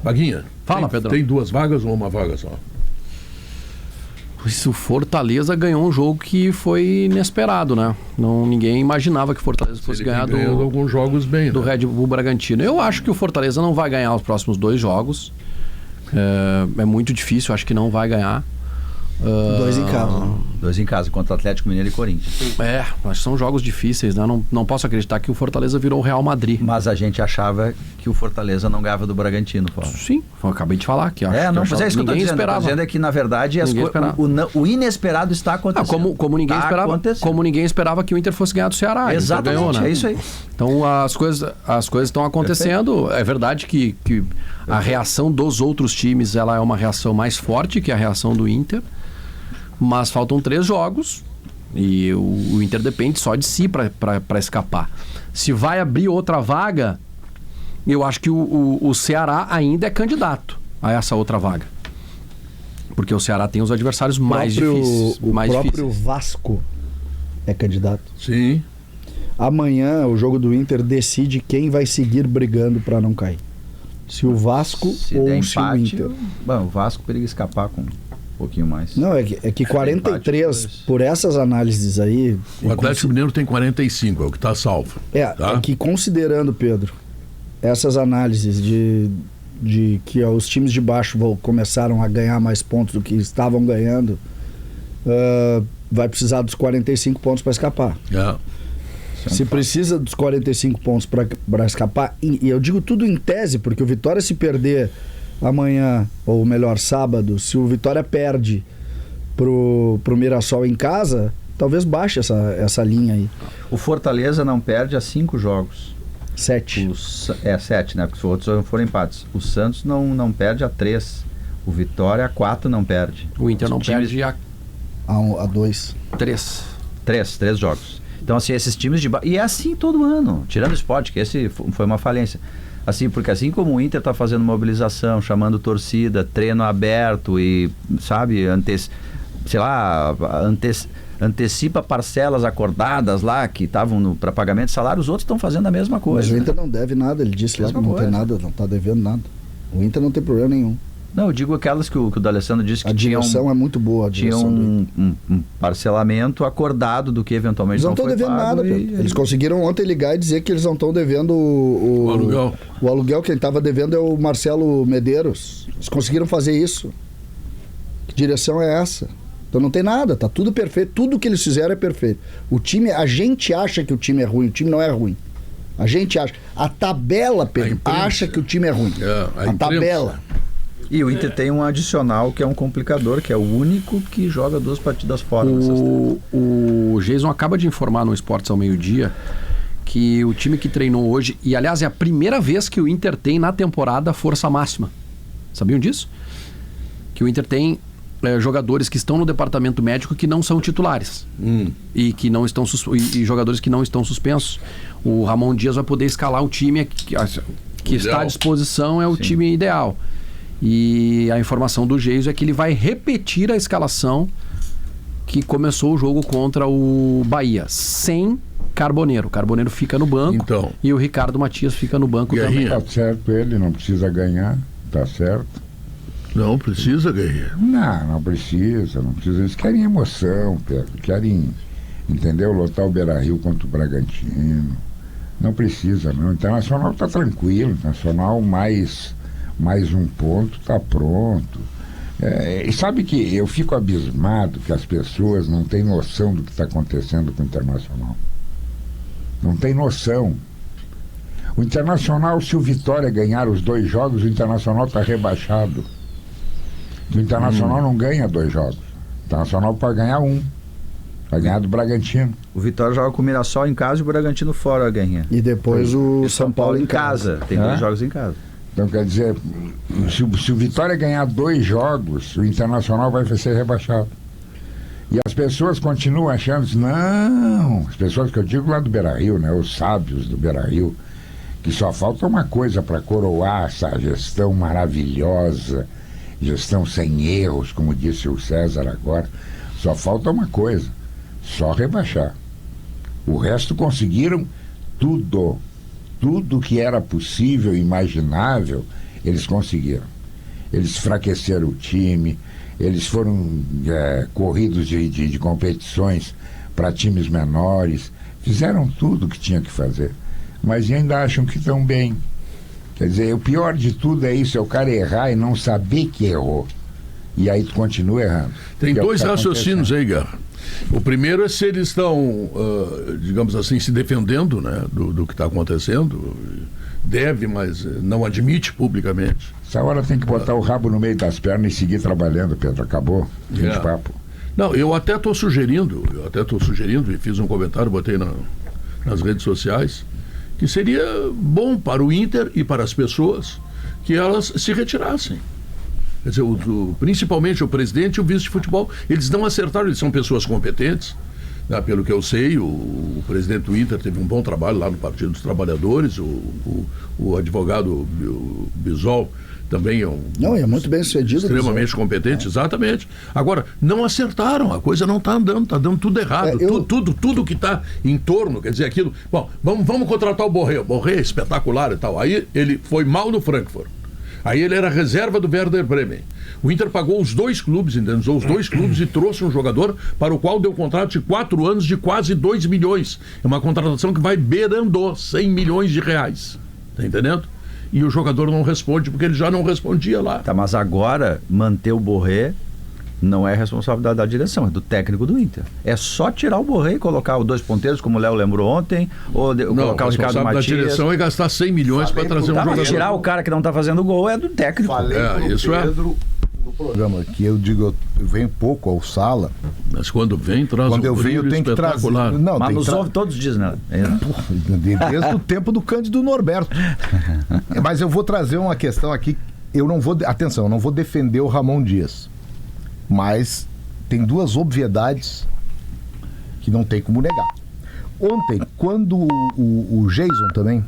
Vaguinha. Fala, Pedro. Tem 2 vagas ou uma vaga só? O Fortaleza ganhou um jogo que foi inesperado, né? Ninguém imaginava que o Fortaleza fosse ganhar alguns jogos bem, do Red Bull Bragantino. Eu acho que o Fortaleza não vai ganhar os próximos 2 jogos. É muito difícil, acho que não vai ganhar. 2 em casa. 2 em casa, contra Atlético Mineiro e Corinthians. Mas são jogos difíceis, né? Não posso acreditar que o Fortaleza virou o Real Madrid. Mas a gente achava que o Fortaleza não ganhava do Bragantino fora. Sim, eu acabei de falar aqui. Mas é isso que eu tô dizendo. Esperava. Eu tô dizendo é que, na verdade, o inesperado está acontecendo. Como ninguém esperava que o Inter fosse ganhar do Ceará. Exatamente, ganhou, né? É isso aí. Então as coisas estão acontecendo. Perfeito. É verdade que a reação dos outros times ela é uma reação mais forte que a reação do Inter. Mas faltam 3 jogos e o Inter depende só de si para escapar. Se vai abrir outra vaga, eu acho que o Ceará ainda é candidato a essa outra vaga. Porque o Ceará tem os adversários mais difíceis. O próprio Vasco é candidato. Sim. Amanhã o jogo do Inter decide quem vai seguir brigando para não cair. Se o Vasco ou se o Inter. Bom, o Vasco periga escapar com... um pouquinho mais. Não, é que 43, por essas análises aí... O Atlético Mineiro tem 45, é o que está salvo. É que considerando, Pedro, essas análises de que os times de baixo começaram a ganhar mais pontos do que estavam ganhando, vai precisar dos 45 pontos para escapar. Se precisa dos 45 pontos para escapar, e eu digo tudo em tese, porque o Vitória se perder... amanhã, ou melhor, sábado, se o Vitória perde pro Mirassol em casa, talvez baixe essa linha aí. O Fortaleza não perde há 5 jogos. 7. 7, né? Porque os outros foram empates. O Santos não perde há 3. O Vitória há 4 não perde. O Inter não perde há 2. 3. 3 jogos. Então, assim, esses times de... E é assim todo ano. Tirando o Sport, que esse foi uma falência. Assim, porque assim como o Inter está fazendo mobilização, chamando torcida, treino aberto e, sabe, antecipa parcelas acordadas lá que estavam para pagamento de salário, os outros estão fazendo a mesma coisa. Mas o Inter não deve nada, ele disse lá que não tem nada, não está devendo nada. O Inter não tem problema nenhum. Não, eu digo aquelas que o D'Alessandro disse que a direção é muito boa. Tinha um parcelamento acordado do que eventualmente não foi devendo pago. Nada. Eles conseguiram ontem ligar e dizer que eles não estão devendo o aluguel. O aluguel, quem estava devendo é o Marcelo Medeiros. Eles conseguiram fazer isso. Que direção é essa? Então não tem nada, tá tudo perfeito. Tudo que eles fizeram é perfeito. O time, a gente acha que o time é ruim, o time não é ruim. A gente acha. A tabela, Pedro, acha que o time é ruim. A tabela. E o Inter tem um adicional que é um complicador, que é o único que joga 2 partidas fora. O Jason acaba de informar no Esportes ao meio-dia que o time que treinou hoje, e aliás é a primeira vez que o Inter tem na temporada força máxima. Sabiam disso? Que o Inter tem jogadores que estão no departamento médico que não são titulares e que não estão e jogadores que não estão suspensos. O Ramon Dias vai poder escalar o time que está à disposição, é o time ideal. E a informação do Geiso é que ele vai repetir a escalação que começou o jogo contra o Bahia, sem Carboneiro. O Carboneiro fica no banco e o Ricardo Matias fica no banco também. Tá certo, ele não precisa ganhar, tá certo. Não precisa, Guerreiro. Não precisa, não precisa. Eles querem emoção, Pedro, querem, entendeu? Lotar o Beira-Rio contra o Bragantino. Não precisa, não. O Internacional tá tranquilo, o Internacional mais um ponto, tá pronto. E sabe que eu fico abismado que as pessoas não têm noção do que está acontecendo com o Internacional. Não tem noção. O Internacional, se o Vitória ganhar os 2 jogos, o Internacional está rebaixado. O Internacional não ganha 2 jogos. O Internacional pode ganhar 1. Vai ganhar do Bragantino. O Vitória joga com o Mirassol em casa e o Bragantino fora, Guerrinha. E depois o São Paulo em casa. Tem 2 jogos em casa. Então, quer dizer, se o Vitória ganhar 2 jogos, o Internacional vai ser rebaixado. E as pessoas continuam achando, não, as pessoas que eu digo lá do Beira-Rio, né, os sábios do Beira-Rio, que só falta uma coisa para coroar essa gestão maravilhosa, gestão sem erros, como disse o César agora, só falta uma coisa, só rebaixar. O resto conseguiram tudo que era possível, imaginável, Eles conseguiram. Eles enfraqueceram o time, eles foram corridos de competições para times menores, fizeram tudo o que tinha que fazer, mas ainda acham que estão bem. Quer dizer, o pior de tudo é isso, é o cara errar e não saber que errou. E aí tu continua errando. Tem Que é o que dois tá raciocínios acontecendo. aí, Guerra. O primeiro é se eles estão, digamos assim, se defendendo, né, do que está acontecendo. Deve, mas não admite publicamente. Essa hora tem que botar o rabo no meio das pernas e seguir trabalhando, Pedro. Acabou. Fim de papo. Não, eu até estou sugerindo, e fiz um comentário, botei nas redes sociais, que seria bom para o Inter e para as pessoas que elas se retirassem. Quer dizer, principalmente o presidente e o vice de futebol, eles não acertaram, eles são pessoas competentes, né? Pelo que eu sei, o presidente do Inter teve um bom trabalho lá no Partido dos Trabalhadores, o advogado Bisol também é é muito bem sucedido. extremamente competente, exatamente. Agora, não acertaram, a coisa não está andando, está dando tudo errado, tudo que está em torno, quer dizer, aquilo, bom, vamos contratar o Borré é espetacular e tal, aí ele foi mal no Frankfurt. Aí ele era reserva do Werder Bremen. O Inter pagou os dois clubes, indenizou os dois clubes e trouxe um jogador para o qual deu contrato de 4 anos de quase 2 milhões. É uma contratação que vai beirando 100 milhões de reais. Tá entendendo? E o jogador não responde porque ele já não respondia lá. Tá, mas agora manter o Borré não é responsabilidade da direção, é do técnico do Inter. É só tirar o Borré e colocar os 2 ponteiros, como o Léo lembrou ontem, ou colocar o Ricardo Matias. A direção é gastar 100 milhões para trazer um jogador. Mas tirar o cara que não tá fazendo gol é do técnico. Falei pro isso Pedro no programa que eu digo, eu venho pouco ao sala. Mas quando vem, traz Quando eu venho, eu tenho que trazer. espetacular. Não, Mas tem nos ouve todos os dias, né? desde o tempo do Cândido Norberto. Mas eu vou trazer uma questão aqui. Eu não vou defender o Ramon Dias. Mas tem 2 obviedades que não tem como negar. Ontem, quando o Jason também,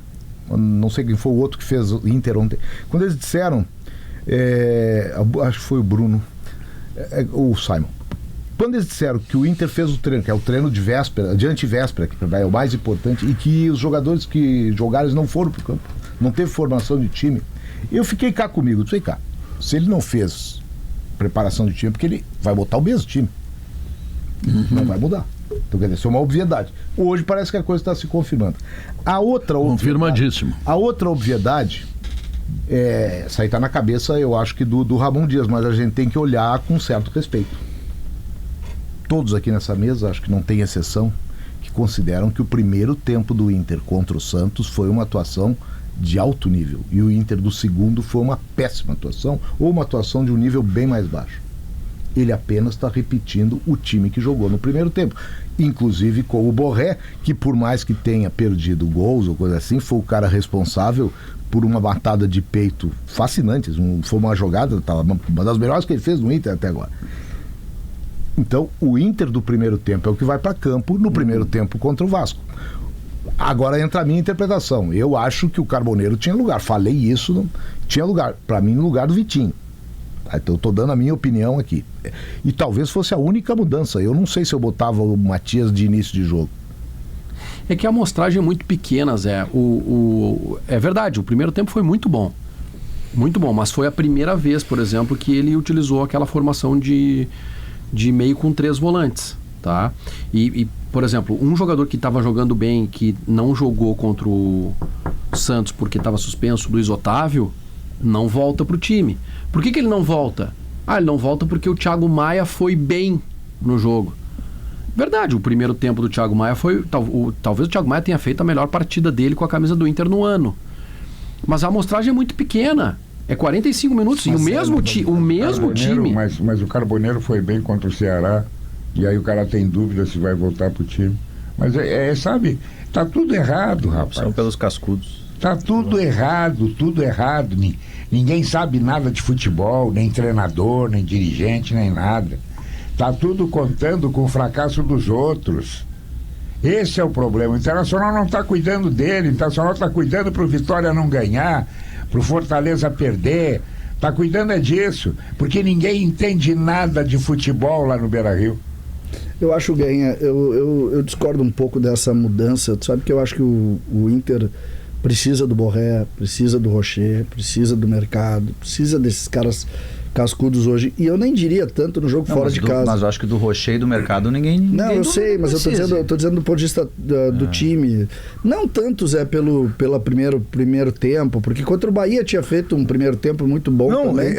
não sei quem foi o outro que fez o Inter ontem, quando eles disseram, acho que foi o Bruno, ou o Simon, quando eles disseram que o Inter fez o treino, que é o treino de véspera, de antivéspera, que é o mais importante, e que os jogadores que jogaram eles não foram pro campo, não teve formação de time, eu fiquei cá comigo, disse, cá, se ele não fez preparação de time, porque ele vai botar o mesmo time, não vai mudar. Então, quer dizer, isso é uma obviedade. Hoje parece que a coisa está se confirmando. A outra Confirmadíssimo. A outra obviedade, essa aí está na cabeça, eu acho que do Ramon Dias, mas a gente tem que olhar com certo respeito. Todos aqui nessa mesa, acho que não tem exceção, que consideram que o primeiro tempo do Inter contra o Santos foi uma atuação de alto nível, e o Inter do segundo foi uma péssima atuação, ou uma atuação de um nível bem mais baixo. Ele apenas está repetindo o time que jogou no primeiro tempo, inclusive com o Borré, que por mais que tenha perdido gols ou coisa assim, foi o cara responsável por uma batada de peito fascinante. Foi uma jogada, uma das melhores que ele fez no Inter até agora. Então o Inter do primeiro tempo é o que vai para campo no primeiro tempo contra o Vasco. Agora entra a minha interpretação. Eu acho que o Carboneiro tinha lugar. Falei isso, tinha lugar. Para mim, no lugar do Vitinho. Então eu estou dando a minha opinião aqui. E talvez fosse a única mudança. Eu não sei se eu botava o Matias de início de jogo. É que a amostragem é muito pequena, Zé. É verdade, o primeiro tempo foi muito bom. Muito bom, mas foi a primeira vez, por exemplo, que ele utilizou aquela formação de meio com 3 volantes. Tá? E, por exemplo, um jogador que estava jogando bem, que não jogou contra o Santos porque estava suspenso, Luiz Otávio, não volta pro time. Por que ele não volta? Ele não volta porque o Thiago Maia foi bem no jogo. Verdade, o primeiro tempo do Thiago Maia foi... Talvez o Thiago Maia tenha feito a melhor partida dele com a camisa do Inter no ano. Mas a amostragem é muito pequena. É 45 minutos e o mesmo time... Mas o Carboneiro foi bem contra o Ceará. E aí o cara tem dúvida se vai voltar pro time. Mas sabe, tá tudo errado, rapaz. São pelos cascudos. Tá tudo errado. Ninguém sabe nada de futebol, nem treinador, nem dirigente, nem nada. Tá tudo contando com o fracasso dos outros. Esse é o problema. O Internacional não tá cuidando dele, o Internacional tá cuidando pro Vitória não ganhar, pro Fortaleza perder. Tá cuidando disso, porque ninguém entende nada de futebol lá no Beira-Rio. Eu acho, Guinha, eu discordo um pouco dessa mudança. Tu sabe que eu acho que o Inter Precisa do Borré, precisa do Rocher, precisa do Mercado, precisa desses caras cascudos hoje. E eu nem diria tanto no jogo fora de casa. Mas eu acho que do Rocher e do Mercado ninguém não, eu sei, mas eu tô dizendo do ponto de vista do time. Não tanto, Zé, pelo primeiro tempo, porque contra o Bahia tinha feito um primeiro tempo muito bom também.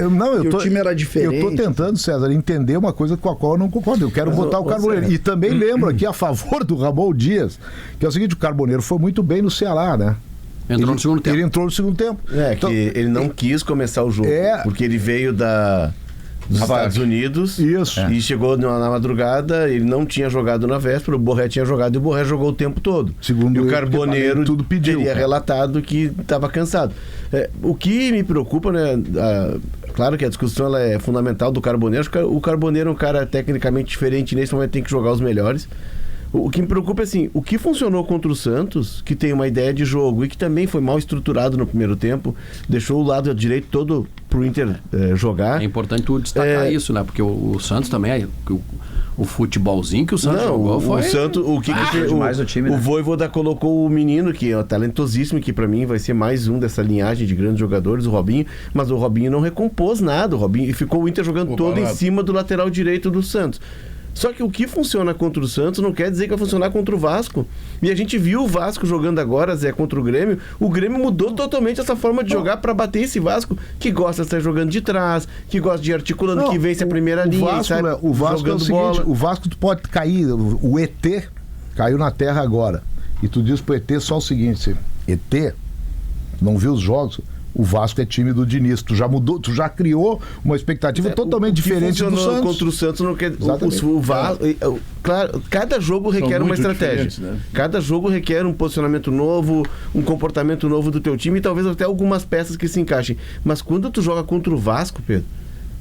O time era diferente. Eu tô tentando, César, entender uma coisa com a qual eu não concordo. Eu quero botar o Carboneiro. E também lembro aqui a favor do Ramon Dias, que é o seguinte, o Carboneiro foi muito bem no Ceará, né? Entrou no segundo tempo. Ele entrou no segundo tempo. Então, que ele não quis começar o jogo, porque ele veio dos Estados Unidos. Isso. E chegou na madrugada, ele não tinha jogado na véspera, o Borré tinha jogado e o Borré jogou o tempo todo. Segundo e o Carboneiro tudo pediu, teria relatado que estava cansado. O que me preocupa, né? Claro que a discussão ela é fundamental do Carboneiro. O Carboneiro é um cara tecnicamente diferente, nesse momento tem que jogar os melhores. O que me preocupa é assim, o que funcionou contra o Santos, que tem uma ideia de jogo e que também foi mal estruturado no primeiro tempo, deixou o lado direito todo pro Inter jogar. É importante tu destacar isso, né? Porque o Santos também, o futebolzinho que o Santos jogou foi... O Santos, demais o time, né? O Vojvoda colocou o menino, que é talentosíssimo, que pra mim vai ser mais um dessa linhagem de grandes jogadores, o Robinho, mas o Robinho não recompôs nada, e ficou o Inter jogando todo em cima do lateral direito do Santos. Só que o que funciona contra o Santos não quer dizer que vai funcionar contra o Vasco. E a gente viu o Vasco jogando agora, Zé, contra o Grêmio. O Grêmio mudou totalmente essa forma de jogar para bater esse Vasco, que gosta de estar jogando de trás, que gosta de ir articulando, que vence a primeira linha. O Vasco é o seguinte, o Vasco tu pode cair, o ET caiu na terra agora. E tu diz pro ET só o seguinte, ET, não viu os jogos... O Vasco é time do Diniz. Tu já mudou, tu já criou uma expectativa totalmente diferente do Santos. Contra o Santos não quer. O Vasco, claro, cada jogo requer uma estratégia. Né? Cada jogo requer um posicionamento novo, um comportamento novo do teu time e talvez até algumas peças que se encaixem. Mas quando tu joga contra o Vasco, Pedro,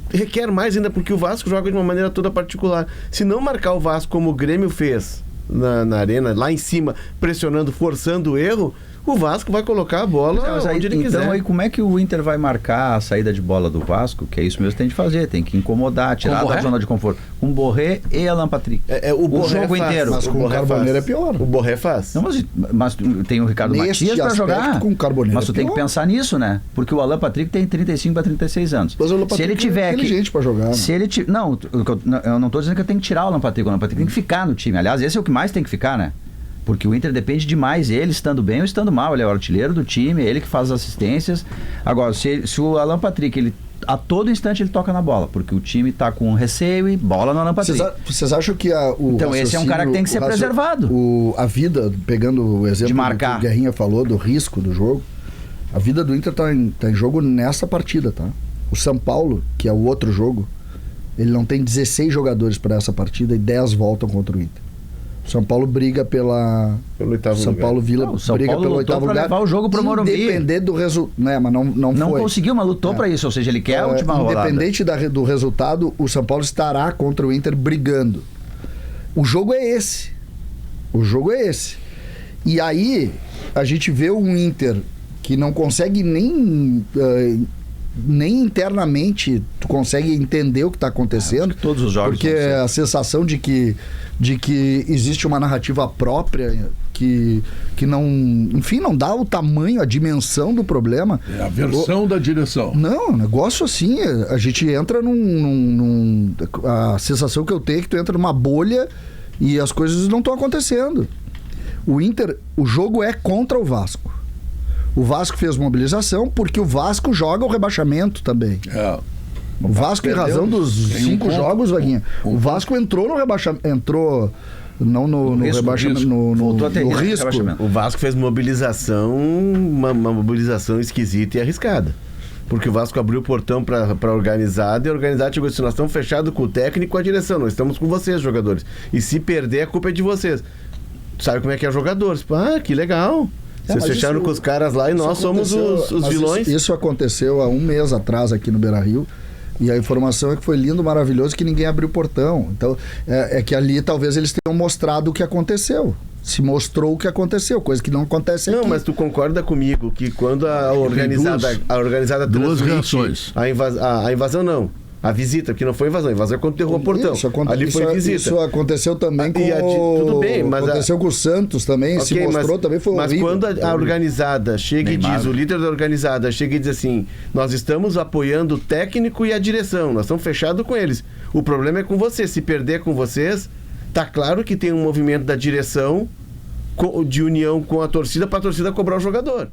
requer mais ainda porque o Vasco joga de uma maneira toda particular. Se não marcar o Vasco como o Grêmio fez na arena, lá em cima, pressionando, forçando o erro, o Vasco vai colocar a bola onde ele quiser. Então aí como é que o Inter vai marcar a saída de bola do Vasco? Que é isso mesmo que tem de fazer, tem que incomodar, tirar da zona de conforto. Com Borré e Alan Patrick. O jogo inteiro. Mas com o Carboneiro é pior. O Borré faz. Não, mas tem o Ricardo Matias para jogar. Com o Carboneiro mas tu tem que pensar nisso, né? Porque o Alan Patrick tem 35 para 36 anos. Mas o Alan Patrick se ele tiver é inteligente para jogar. Se ele não, eu não estou dizendo que eu tenho que tirar o Alan Patrick. O Alan Patrick tem que ficar no time. Aliás, esse é o que mais tem que ficar, né? Porque o Inter depende demais, ele estando bem ou estando mal. Ele é o artilheiro do time, é ele que faz as assistências. Agora, se o Alan Patrick, ele a todo instante ele toca na bola, porque o time está com receio e bola no Alan Patrick. Vocês acham que então esse é um cara que tem que ser preservado. A vida, pegando o exemplo que o Guerrinha falou, do risco do jogo, a vida do Inter tá em jogo nessa partida, tá? O São Paulo, que é o outro jogo, ele não tem 16 jogadores para essa partida e 10 voltam contra o Inter. O São Paulo briga pelo oitavo São lugar. Paulo Vila São briga Paulo pelo oitavo lugar. Levar o jogo pro Morumbi. Independente do resultado, né, mas não foi. Conseguiu, mas lutou para isso, ou seja, ele quer a última rodada. Independente do resultado, o São Paulo estará contra o Inter brigando. O jogo é esse. E aí a gente vê um Inter que não consegue nem internamente tu consegue entender o que está acontecendo. Todos os jogos. Porque a sensação de que existe uma narrativa própria que não, enfim, não dá o tamanho, a dimensão do problema. É a versão da direção. Não, negócio assim, a gente entra a sensação que eu tenho é que tu entra numa bolha e as coisas não estão acontecendo. O Inter, o jogo é contra o Vasco. O Vasco fez mobilização porque o Vasco joga o rebaixamento também. O Vasco, em razão dos 5 jogos, Vaguinha, o Vasco entrou no rebaixamento, entrou não no rebaixamento, no risco. O Vasco fez mobilização, uma mobilização esquisita e arriscada. Porque o Vasco abriu o portão para a organizada e a organizada chegou assim: nós estamos fechados com o técnico e com a direção, nós estamos com vocês, jogadores. E se perder, a culpa é de vocês. Sabe como é que é jogadores? Que legal. Vocês fecharam com os caras lá e nós somos os vilões. Isso aconteceu há um mês atrás aqui no Beira-Rio. E a informação é que foi lindo, maravilhoso, que ninguém abriu o portão. Então, é que ali talvez eles tenham mostrado o que aconteceu. Se mostrou o que aconteceu, coisa que não acontece aqui. Não, mas tu concorda comigo que quando a organizada duas reações. A invasão não. A visita, porque não foi invasão. Invasão é quando derrubou o portão. Ali foi visita. Isso aconteceu também com tudo bem, mas aconteceu com o Santos também, se mostrou, também foi horrível. Mas quando a organizada chega Neymar. e diz, o líder da organizada chega e diz assim, nós estamos apoiando o técnico e a direção, nós estamos fechados com eles. O problema é com vocês. Se perder com vocês, tá claro que tem um movimento da direção de união com a torcida para a torcida cobrar o jogador.